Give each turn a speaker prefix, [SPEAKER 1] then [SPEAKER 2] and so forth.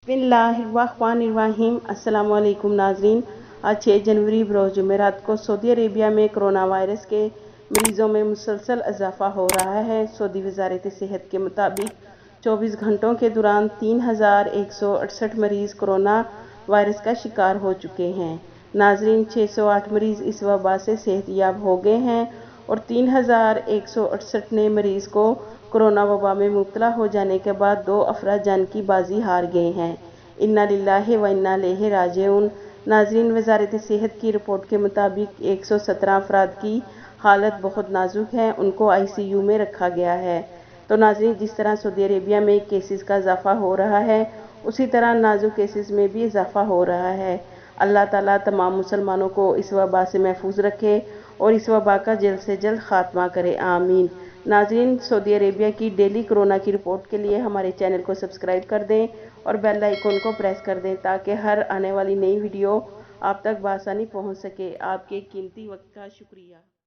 [SPEAKER 1] बिस्मिल्लाहिर्रहमानिर्रहीम। अस्सलाम वालेकुम नाजरीन। आज 6 जनवरी बरोज़ जुमेरात को सऊदी अरेबिया में कोरोना वायरस के मरीज़ों में मुसलसल इजाफा हो रहा है। सऊदी वज़ारत सेहत के मुताबिक 24 घंटों के दौरान 3168 मरीज़ कोरोना वायरस का शिकार हो चुके हैं। नाजरीन, 608 मरीज़ इस वबा से सेहतयाब हो गए हैं और 3168 नए मरीज़ को कोरोना वबा में मुब्तला हो जाने के बाद 2 अफराद जान की बाजी हार गए हैं। इन्ना लिल्लाहि व इन्ना इलैहि राजिऊन। नाजरीन, वज़ारत सेहत की रिपोर्ट के मुताबिक 117 अफराद की हालत बहुत नाजुक है, उनको ICU में रखा गया है। तो नाजरीन, जिस तरह सऊदी अरेबिया में केसेस का इजाफा हो रहा है, उसी तरह नाजुक केसेस में भी इजाफा हो रहा है। अल्लाह ताला तमाम मुसलमानों को इस वबा से महफूज रखे और इस वबा का जल्द से जल्द खात्मा करे, आमीन। नाजरीन, सऊदी अरेबिया की डेली कोरोना की रिपोर्ट के लिए हमारे चैनल को सब्सक्राइब कर दें और बेल आइकन को प्रेस कर दें ताकि हर आने वाली नई वीडियो आप तक बआसानी पहुंच सके। आपके कीमती वक्त का शुक्रिया।